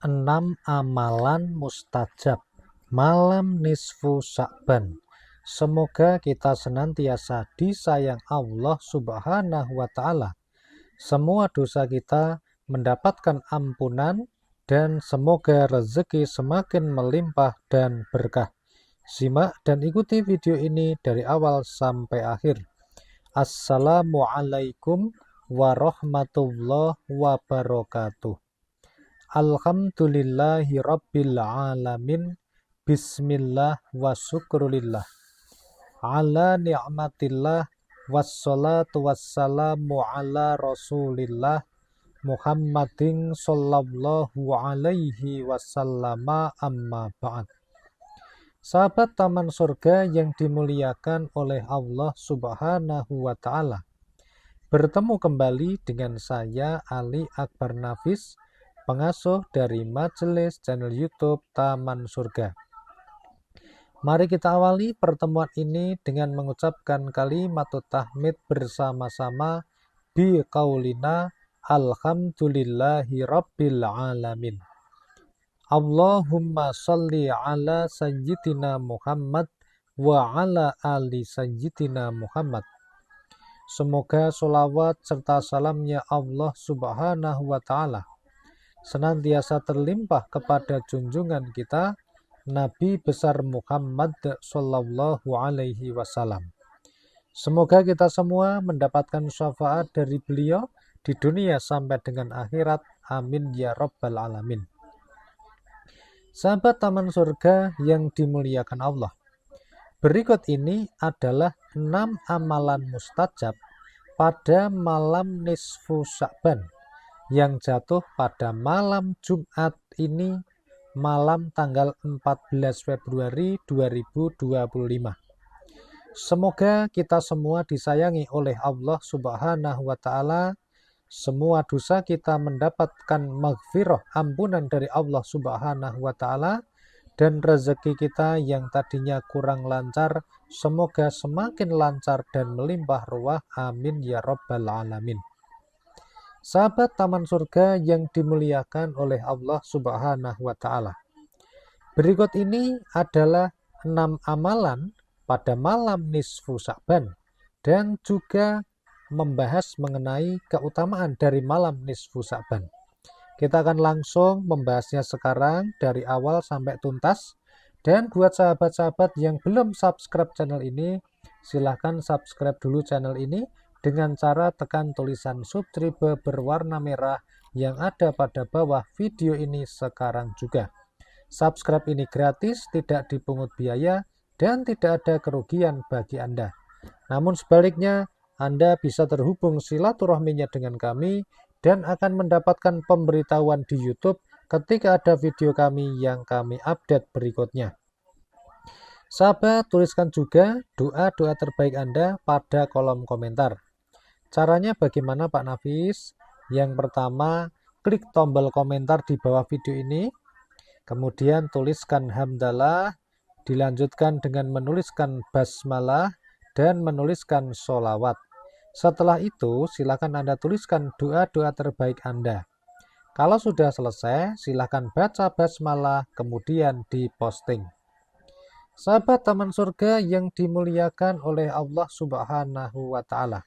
6 amalan mustajab malam nisfu Sya'ban. Semoga kita senantiasa disayang Allah Subhanahu wa Ta'ala. Semua dosa kita mendapatkan ampunan dan semoga rezeki semakin melimpah dan berkah. Simak dan ikuti video ini dari awal sampai akhir. Assalamualaikum warahmatullahi wabarakatuh. Alhamdulillahi rabbil alamin. Bismillah wa syukrulillah. Ala ni'matillah wassalatu wassalamu ala rasulillah Muhammadin sallallahu alaihi wasallama amma ba'd. Sahabat Taman Surga yang dimuliakan oleh Allah Subhanahu wa Ta'ala, bertemu kembali dengan saya Ali Akbar Nafis, pengasuh dari majelis channel YouTube Taman Surga. Mari kita awali pertemuan ini dengan mengucapkan kalimat tahmid bersama-sama bi qaulina alhamdulillahi rabbil alamin. Allahumma sholli ala sayyidina Muhammad wa ala ali sayyidina Muhammad. Semoga sholawat serta salamnya Allah Subhanahu wa Ta'ala senantiasa terlimpah kepada junjungan kita Nabi besar Muhammad sallallahu alaihi wasallam. Semoga kita semua mendapatkan syafaat dari beliau di dunia sampai dengan akhirat. Amin ya rabbal alamin. Sahabat Taman Surga yang dimuliakan Allah, berikut ini adalah 6 amalan mustajab pada malam nisfu Sya'ban yang jatuh pada malam Jumat ini, malam tanggal 14 Februari 2025. Semoga kita semua disayangi oleh Allah Subhanahu wa Ta'ala. Semua dosa kita mendapatkan maghfirah, ampunan dari Allah Subhanahu wa Ta'ala, dan rezeki kita yang tadinya kurang lancar semoga semakin lancar dan melimpah ruah. Amin ya rabbal alamin. Sahabat Taman Surga yang dimuliakan oleh Allah Subhanahu wa Ta'ala, berikut ini adalah 6 amalan pada malam nisfu Sya'ban dan juga membahas mengenai keutamaan dari malam nisfu Sya'ban. Kita akan langsung membahasnya sekarang dari awal sampai tuntas. Dan buat sahabat-sahabat yang belum subscribe channel ini, silahkan subscribe dulu channel ini dengan cara tekan tulisan subscribe berwarna merah yang ada pada bawah video ini sekarang juga. Subscribe ini gratis, tidak dipungut biaya, dan tidak ada kerugian bagi Anda. Namun sebaliknya, Anda bisa terhubung silaturahminya dengan kami dan akan mendapatkan pemberitahuan di YouTube ketika ada video kami yang kami update berikutnya. Sahabat, tuliskan juga doa-doa terbaik Anda pada kolom komentar. Caranya bagaimana Pak Nafis? Yang pertama, klik tombol komentar di bawah video ini, kemudian tuliskan hamdalah, dilanjutkan dengan menuliskan basmalah, dan menuliskan sholawat. Setelah itu, silakan Anda tuliskan doa-doa terbaik Anda. Kalau sudah selesai, silakan baca basmalah, kemudian diposting. Sahabat Taman Surga yang dimuliakan oleh Allah Subhanahu wa Ta'ala,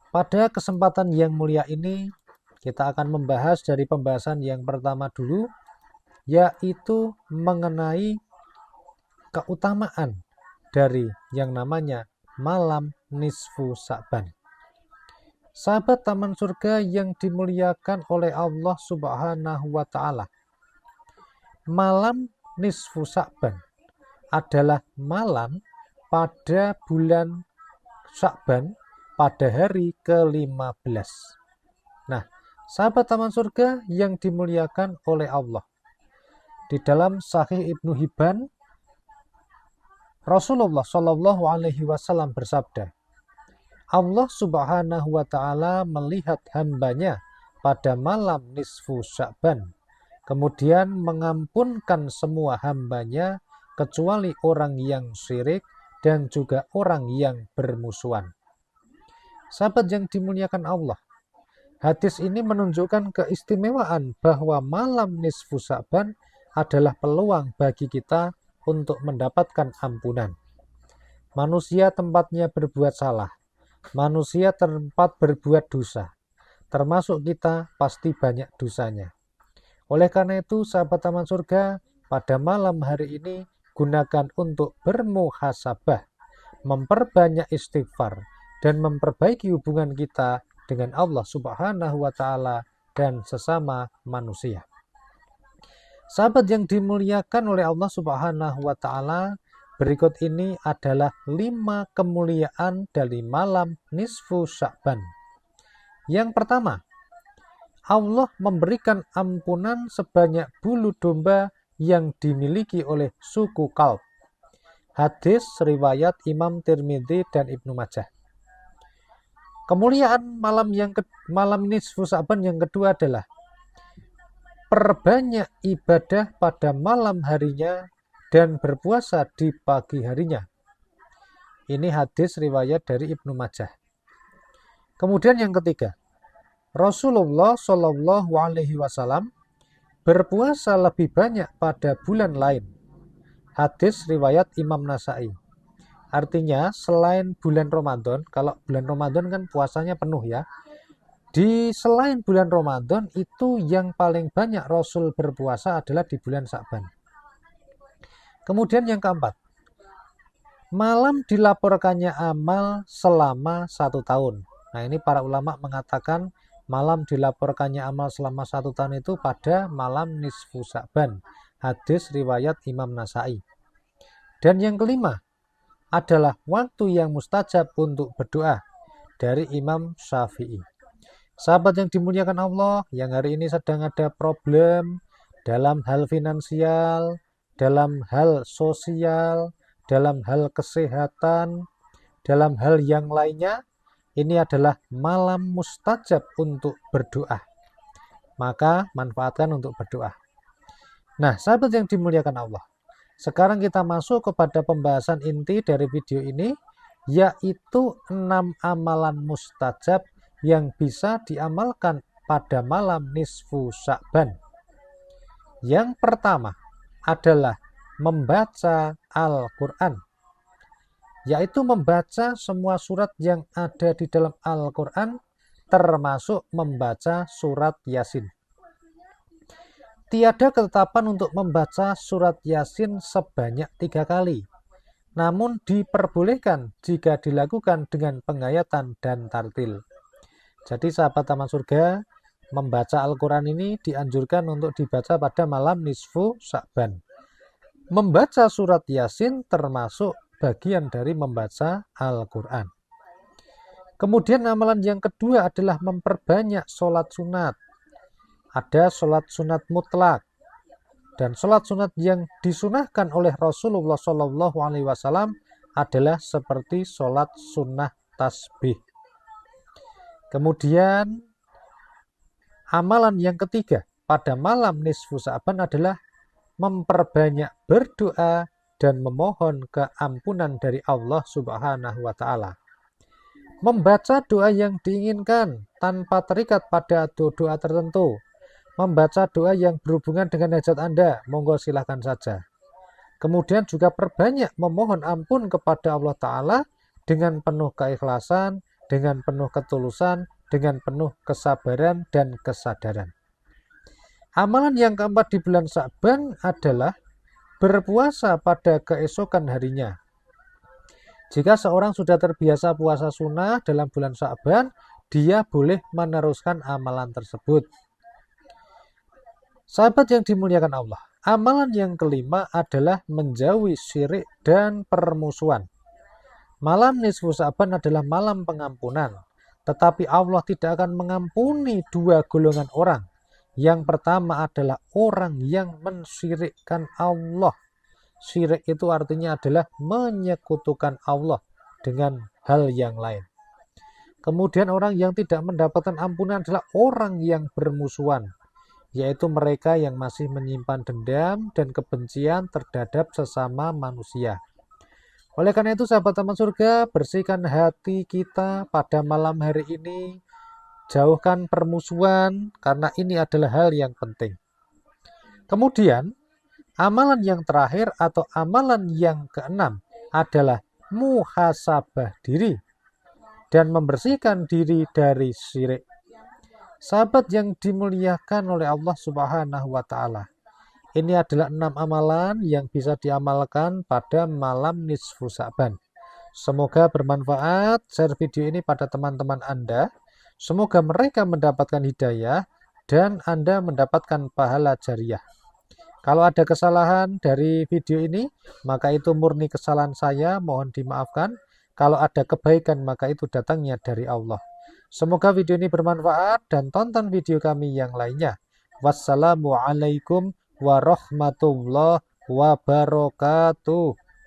pada kesempatan yang mulia ini, kita akan membahas dari pembahasan yang pertama dulu, yaitu mengenai keutamaan dari yang namanya malam nisfu Sya'ban. Sahabat Taman Surga yang dimuliakan oleh Allah Subhanahu wa Ta'ala, malam nisfu Sya'ban adalah malam pada bulan Sya'ban pada hari ke-15. Nah, sahabat Taman Surga yang dimuliakan oleh Allah, di dalam Sahih Ibnu Hibban, Rasulullah Shallallahu alaihi wasallam bersabda, Allah Subhanahu wa Ta'ala melihat hambanya pada malam nisfu Sya'ban, kemudian mengampunkan semua hambanya kecuali orang yang syirik dan juga orang yang bermusuhan. Sahabat yang dimuliakan Allah, Hadis ini menunjukkan keistimewaan bahwa malam nisfu Sya'ban adalah peluang bagi kita untuk mendapatkan ampunan. Manusia tempatnya berbuat salah. Manusia tempat berbuat dosa. Termasuk kita pasti banyak dosanya. Oleh karena itu, sahabat taman surga, pada malam hari ini gunakan untuk bermuhasabah, memperbanyak istighfar, dan memperbaiki hubungan kita dengan Allah Subhanahu wa Ta'ala dan sesama manusia. Sahabat yang dimuliakan oleh Allah Subhanahu wa Ta'ala, berikut ini adalah 5 kemuliaan dari malam nisfu Sya'ban. Yang pertama, Allah memberikan ampunan sebanyak bulu domba yang dimiliki oleh suku Kalb. Hadis riwayat Imam Tirmidzi dan Ibnu Majah. Kemuliaan malam nisfu Sya'ban yang kedua adalah perbanyak ibadah pada malam harinya dan berpuasa di pagi harinya. Ini hadis riwayat dari Ibnu Majah. Kemudian yang ketiga, Rasulullah Shallallahu Alaihi Wasallam berpuasa lebih banyak pada bulan lain. Hadis riwayat Imam Nasai. Artinya selain bulan Ramadan, kalau bulan Ramadan kan puasanya penuh ya. Selain bulan Ramadan itu yang paling banyak Rasul berpuasa adalah di bulan Sya'ban. Kemudian yang keempat, malam dilaporkannya amal selama 1 tahun. Nah ini para ulama mengatakan malam dilaporkannya amal selama 1 tahun itu pada malam nisfu Sya'ban. Hadis riwayat Imam Nasai. Dan yang kelima adalah waktu yang mustajab untuk berdoa dari Imam Syafi'i. Sahabat yang dimuliakan Allah, yang hari ini sedang ada problem dalam hal finansial, dalam hal sosial, dalam hal kesehatan, dalam hal yang lainnya, ini adalah malam mustajab untuk berdoa. Maka manfaatkan untuk berdoa. Nah, sahabat yang dimuliakan Allah, sekarang kita masuk kepada pembahasan inti dari video ini, yaitu 6 amalan mustajab yang bisa diamalkan pada malam nisfu Sya'ban. Yang pertama adalah membaca Al-Quran, yaitu membaca semua surat yang ada di dalam Al-Quran, termasuk membaca surat Yasin. Tiada ketetapan untuk membaca surat Yasin sebanyak 3 kali, namun diperbolehkan jika dilakukan dengan penghayatan dan tartil. Jadi sahabat taman surga, membaca Al-Quran ini dianjurkan untuk dibaca pada malam nisfu Sya'ban. Membaca surat Yasin termasuk bagian dari membaca Al-Quran. Kemudian amalan yang kedua adalah memperbanyak sholat sunat. Ada sholat sunat mutlak dan sholat sunat yang disunahkan oleh Rasulullah Shallallahu Alaihi Wasallam adalah seperti sholat sunnah tasbih. Kemudian amalan yang ketiga pada malam nisfu Sya'ban adalah memperbanyak berdoa dan memohon keampunan dari Allah Subhanahu wa Ta'ala. Membaca doa yang diinginkan tanpa terikat pada doa tertentu. Membaca doa yang berhubungan dengan hajat Anda, monggo silahkan saja. Kemudian juga perbanyak memohon ampun kepada Allah Ta'ala dengan penuh keikhlasan, dengan penuh ketulusan, dengan penuh kesabaran dan kesadaran. Amalan yang keempat di bulan Sya'ban adalah berpuasa pada keesokan harinya. Jika seorang sudah terbiasa puasa sunnah dalam bulan Sya'ban, dia boleh meneruskan amalan tersebut. Sahabat yang dimuliakan Allah, amalan yang kelima adalah menjauhi syirik dan permusuhan. Malam nisfu Sya'ban adalah malam pengampunan, tetapi Allah tidak akan mengampuni 2 golongan orang. Yang pertama adalah orang yang mensyirikkan Allah. Syirik itu artinya adalah menyekutukan Allah dengan hal yang lain. Kemudian orang yang tidak mendapatkan ampunan adalah orang yang bermusuhan, yaitu mereka yang masih menyimpan dendam dan kebencian terhadap sesama manusia. Oleh karena itu sahabat taman surga, bersihkan hati kita pada malam hari ini jauhkan permusuhan karena ini adalah hal yang penting. Kemudian, amalan yang terakhir atau amalan yang keenam adalah muhasabah diri dan membersihkan diri dari syirik. Sahabat yang dimuliakan oleh Allah Subhanahu wa taala. Ini adalah 6 amalan yang bisa diamalkan pada malam nisfu Sa'ban. Semoga bermanfaat. Share video ini pada teman-teman Anda. Semoga mereka mendapatkan hidayah dan Anda mendapatkan pahala jariah. Kalau ada kesalahan dari video ini, maka itu murni kesalahan saya, mohon dimaafkan. Kalau ada kebaikan, maka itu datangnya dari Allah. Semoga video ini bermanfaat dan tonton video kami yang lainnya. Wassalamualaikum warahmatullahi wabarakatuh.